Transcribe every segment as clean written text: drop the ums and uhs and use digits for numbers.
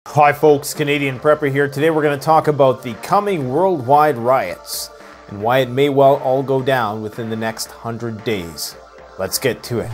Hi folks, Canadian Prepper here. Today we're going to talk about the coming worldwide riots and why it may well all go down within the next 100 days. Let's get to it.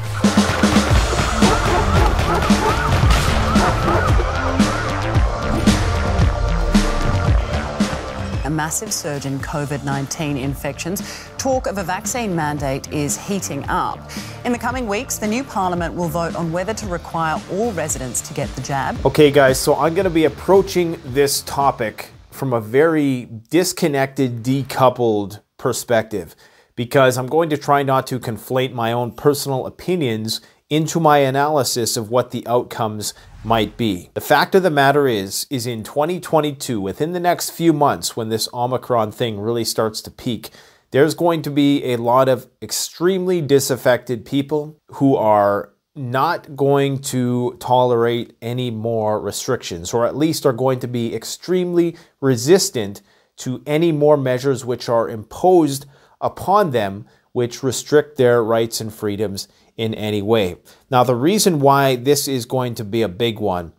A massive surge in COVID-19 infections. Talk of a vaccine mandate is heating up. In the coming weeks, the new parliament will vote on whether to require all residents to get the jab. Okay guys, so I'm going to be approaching this topic from a very disconnected, decoupled perspective because I'm going to try not to conflate my own personal opinions into my analysis of what the outcomes might be. The fact of the matter is in 2022, within the next few months, when this Omicron thing really starts to peak, there's going to be a lot of extremely disaffected people who are not going to tolerate any more restrictions, or at least are going to be extremely resistant to any more measures which are imposed upon them, which restrict their rights and freedoms in any way. Now, the reason why this is going to be a big one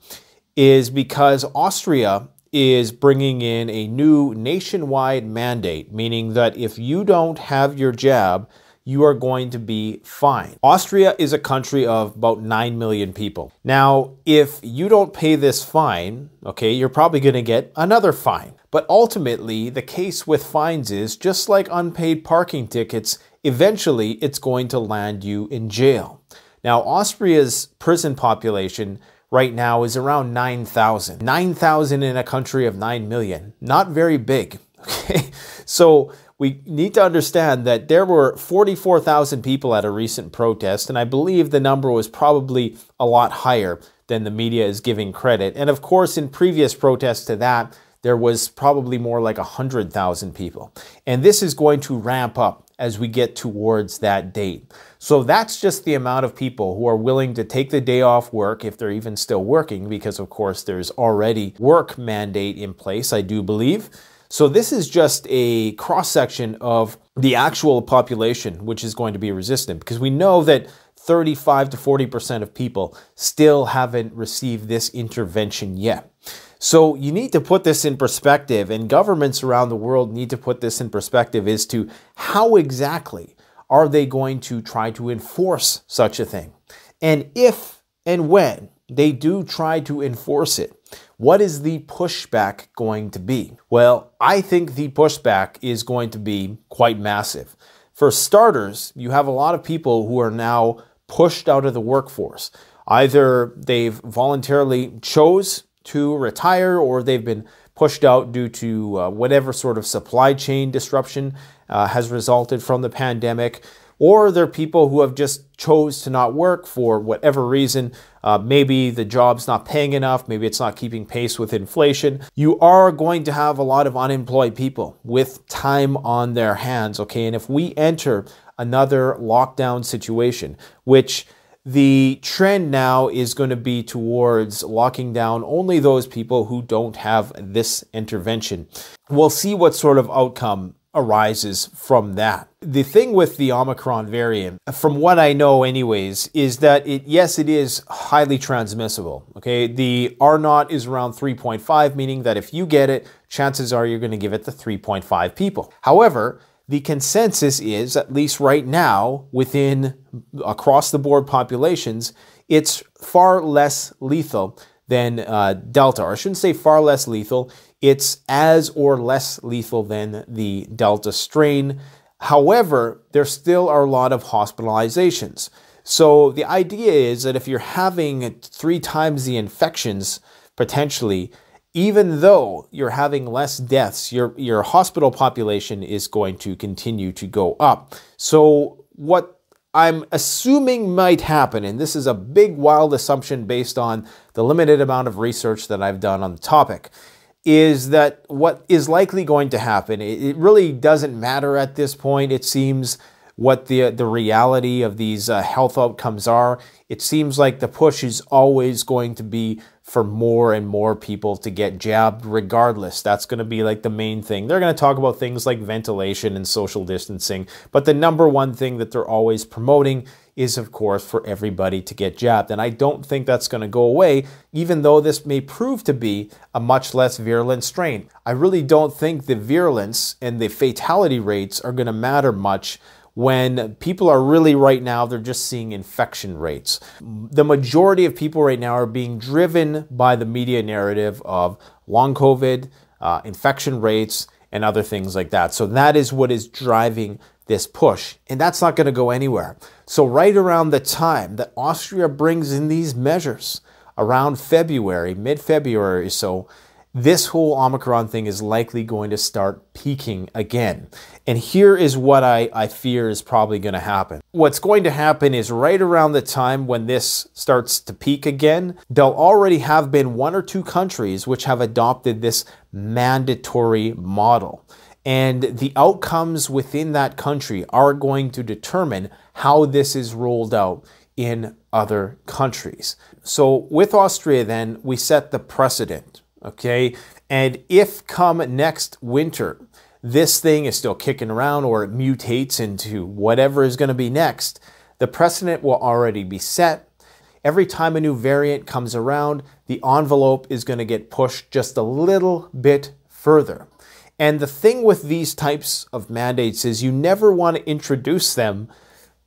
is because Austria is bringing in a new nationwide mandate, meaning that if you don't have your jab, you are going to be fined. Austria is a country of about 9 million people. Now, if you don't pay this fine, okay, you're probably going to get another fine. But ultimately, the case with fines is, just like unpaid parking tickets, eventually it's going to land you in jail. Now, Austria's prison population right now is around 9,000. 9,000 in a country of 9 million. Not very big, okay? So we need to understand that there were 44,000 people at a recent protest, and I believe the number was probably a lot higher than the media is giving credit. And of course, in previous protests to that, there was probably more like 100,000 people. And this is going to ramp up as we get towards that date. So that's just the amount of people who are willing to take the day off work, if they're even still working, because of course there's already work mandate in place, I do believe. So this is just a cross-section of the actual population which is going to be resistant, because we know that 35 to 40% of people still haven't received this intervention yet. So you need to put this in perspective, and governments around the world need to put this in perspective as to how exactly are they going to try to enforce such a thing. And if and when they do try to enforce it, what is the pushback going to be? Well, I think the pushback is going to be quite massive. For starters, you have a lot of people who are now pushed out of the workforce. Either they've voluntarily chose to retire, or they've been pushed out due to whatever sort of supply chain disruption has resulted from the pandemic, or they're people who have just chose to not work for whatever reason. Maybe the job's not paying enough, maybe it's not keeping pace with inflation. You are going to have a lot of unemployed people with time on their hands, okay? And if we enter another lockdown situation, which the trend now is going to be towards locking down only those people who don't have this intervention. We'll see what sort of outcome arises from that. The thing with the Omicron variant, from what I know anyways, is that yes, it is highly transmissible. Okay, the R0 is around 3.5, meaning that if you get it, chances are you're going to give it to 3.5 people. However, the consensus is, at least right now, within across the board populations, it's far less lethal than Delta. Or I shouldn't say far less lethal, it's as or less lethal than the Delta strain. However, there still are a lot of hospitalizations. So the idea is that if you're having 3 times the infections, potentially, even though you're having less deaths, your hospital population is going to continue to go up. So what I'm assuming might happen, and this is a big wild assumption based on the limited amount of research that I've done on the topic, is that what is likely going to happen, it really doesn't matter at this point. It seems what the reality of these health outcomes are. It seems like the push is always going to be for more and more people to get jabbed regardless. That's going to be like the main thing. They're going to talk about things like ventilation and social distancing, but the number one thing that they're always promoting is, of course, for everybody to get jabbed. And I don't think that's going to go away, even though this may prove to be a much less virulent strain. I really don't think the virulence and the fatality rates are going to matter much when people are really right now, they're just seeing infection rates. The majority of people right now are being driven by the media narrative of long COVID, infection rates, and other things like that. So that is what is driving this push, and that's not going to go anywhere. So right around the time that Austria brings in these measures, around February, mid-February or so, this whole Omicron thing is likely going to start peaking again. And here is what I fear is probably going to happen. What's going to happen is right around the time when this starts to peak again, there'll already have been 1 or 2 countries which have adopted this mandatory model. And the outcomes within that country are going to determine how this is rolled out in other countries. So with Austria then, we set the precedent. Okay, and if come next winter, this thing is still kicking around or it mutates into whatever is going to be next, the precedent will already be set. Every time a new variant comes around, the envelope is going to get pushed just a little bit further. And the thing with these types of mandates is you never want to introduce them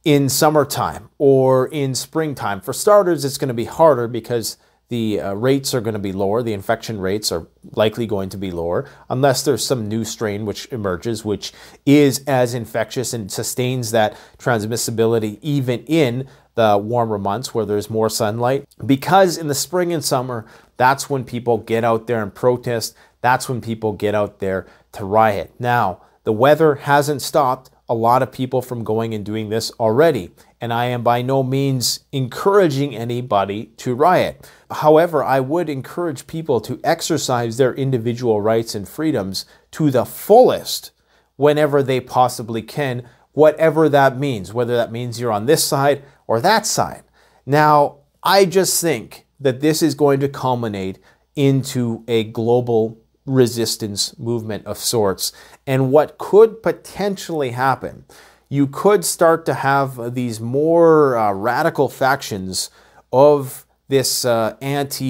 in summertime or in springtime. For starters, it's going to be harder because the rates are going to be lower. The infection rates are likely going to be lower unless there's some new strain which emerges, which is as infectious and sustains that transmissibility even in the warmer months where there's more sunlight. Because in the spring and summer, that's when people get out there and protest. That's when people get out there to riot. Now, the weather hasn't stopped a lot of people from going and doing this already. And I am by no means encouraging anybody to riot. However, I would encourage people to exercise their individual rights and freedoms to the fullest whenever they possibly can, whatever that means, whether that means you're on this side or that side. Now, I just think that this is going to culminate into a global resistance movement of sorts. And what could potentially happen, you could start to have these more radical factions of this anti-mandate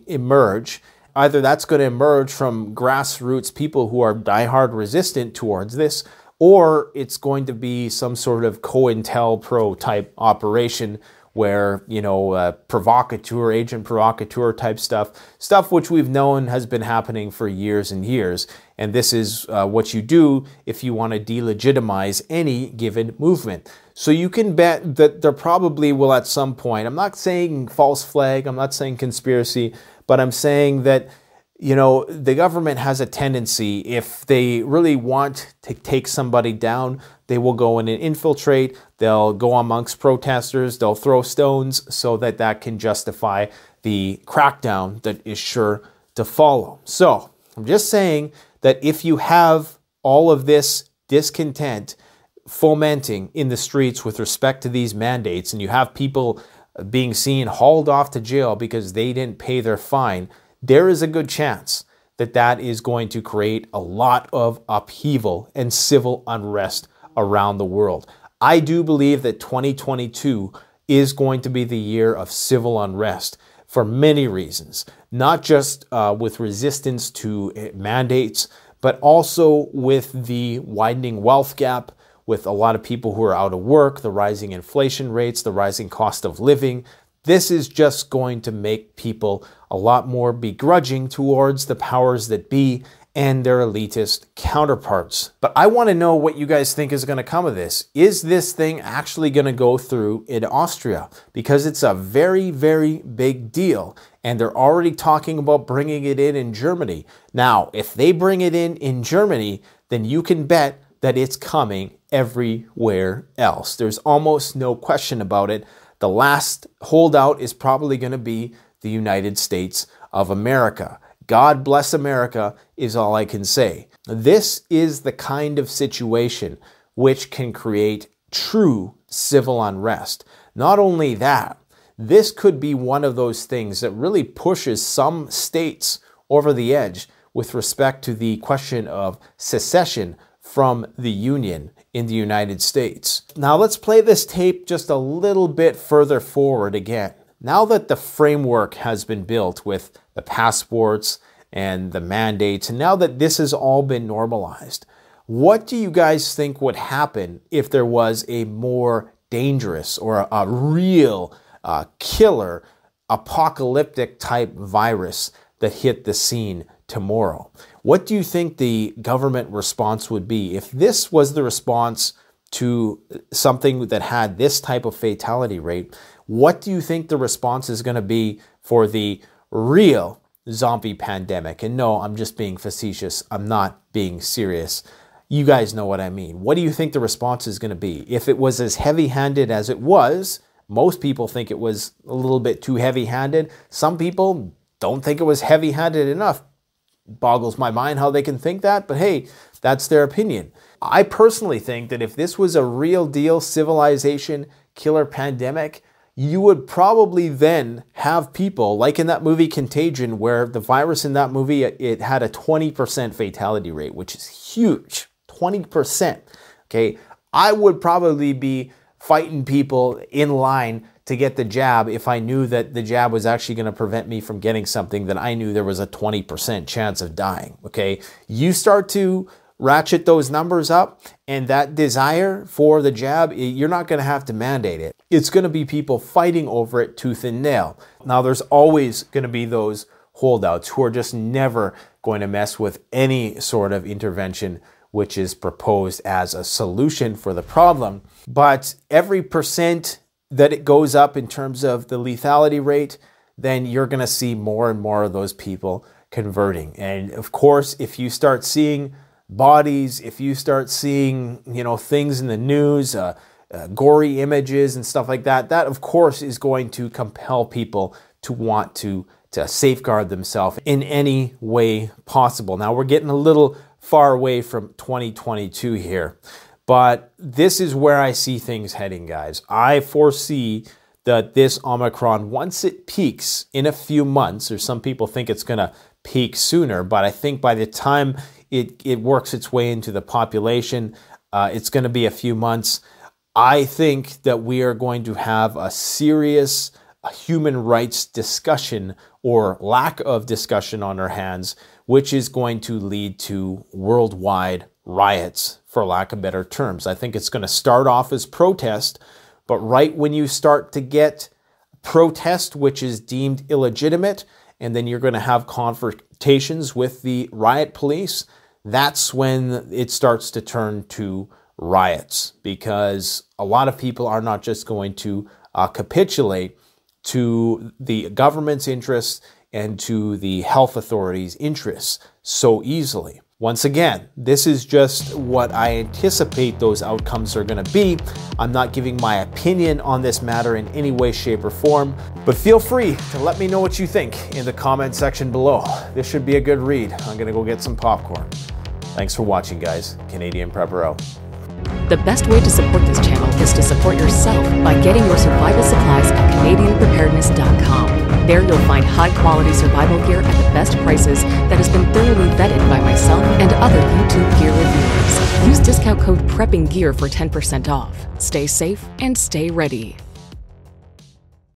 emerge. Either that's going to emerge from grassroots people who are diehard resistant towards this, or it's going to be some sort of COINTELPRO type operation where, you know, provocateur, agent provocateur type stuff which we've known has been happening for years and years. And this is what you do if you want to delegitimize any given movement. So you can bet that there probably will at some point, I'm not saying false flag, I'm not saying conspiracy, but I'm saying that, you know, the government has a tendency, if they really want to take somebody down, they will go in and infiltrate, they'll go amongst protesters, they'll throw stones so that that can justify the crackdown that is sure to follow. So I'm just saying that if you have all of this discontent fomenting in the streets with respect to these mandates, and you have people being seen hauled off to jail because they didn't pay their fine, there is a good chance that that is going to create a lot of upheaval and civil unrest around the world. I do believe that 2022 is going to be the year of civil unrest for many reasons, not just with resistance to mandates, but also with the widening wealth gap, with a lot of people who are out of work, the rising inflation rates, the rising cost of living. This is just going to make people a lot more begrudging towards the powers that be and their elitist counterparts. But I want to know what you guys think is going to come of this. Is this thing actually going to go through in Austria? Because it's a very, very big deal. And they're already talking about bringing it in Germany. Now, if they bring it in Germany, then you can bet that it's coming everywhere else. There's almost no question about it. The last holdout is probably going to be the United States of America. God bless America is all I can say. This is the kind of situation which can create true civil unrest. Not only that, this could be one of those things that really pushes some states over the edge with respect to the question of secession from the Union in the United States. Now let's play this tape just a little bit further forward again. Now that the framework has been built with the passports and the mandates, and now that this has all been normalized, what do you guys think would happen if there was a more dangerous or a real killer apocalyptic type virus that hit the scene tomorrow? What do you think the government response would be if this was the response to something that had this type of fatality rate? What do you think the response is going to be for the real zombie pandemic? And no, I'm just being facetious. I'm not being serious. You guys know what I mean. What do you think the response is going to be? If it was as heavy-handed as it was, most people think it was a little bit too heavy-handed. Some people don't think it was heavy-handed enough. Boggles my mind how they can think that, but hey, that's their opinion. I personally think that if this was a real deal civilization killer pandemic, you would probably then have people, like in that movie Contagion, where the virus in that movie, it had a 20% fatality rate, which is huge, 20%, okay? I would probably be fighting people in line to get the jab if I knew that the jab was actually going to prevent me from getting something that I knew there was a 20% chance of dying, okay? You start to ratchet those numbers up, and that desire for the jab, you're not going to have to mandate it. It's going to be people fighting over it tooth and nail. Now, there's always going to be those holdouts who are just never going to mess with any sort of intervention which is proposed as a solution for the problem. But every percent that it goes up in terms of the lethality rate, then you're going to see more and more of those people converting. And of course, if you start seeing bodies, if you start seeing, things in the news, gory images and stuff like that, that of course is going to compel people to want to safeguard themselves in any way possible. Now we're getting a little far away from 2022 here, but this is where I see things heading, guys. I foresee that this Omicron, once it peaks in a few months, or some people think it's going to peak sooner, but I think by the time it works its way into the population, it's going to be a few months. I think that we are going to have a serious human rights discussion or lack of discussion on our hands, which is going to lead to worldwide riots, for lack of better terms. I think it's going to start off as protest, but right when you start to get protest, which is deemed illegitimate, and then you're going to have confrontations with the riot police, that's when it starts to turn to riots, because a lot of people are not just going to capitulate to the government's interests and to the health authorities' interests so easily. Once again, this is just what I anticipate those outcomes are going to be. I'm not giving my opinion on this matter in any way, shape, or form, but feel free to let me know what you think in the comment section below. This should be a good read. I'm going to go get some popcorn. Thanks for watching, guys. Canadian Prepper out. The best way to support this channel is to support yourself by getting your survival supplies at CanadianPreparedness.com. There you'll find high-quality survival gear at the best prices that has been thoroughly vetted by myself and other YouTube gear reviewers. Use discount code PREPPINGGEAR for 10% off. Stay safe and stay ready.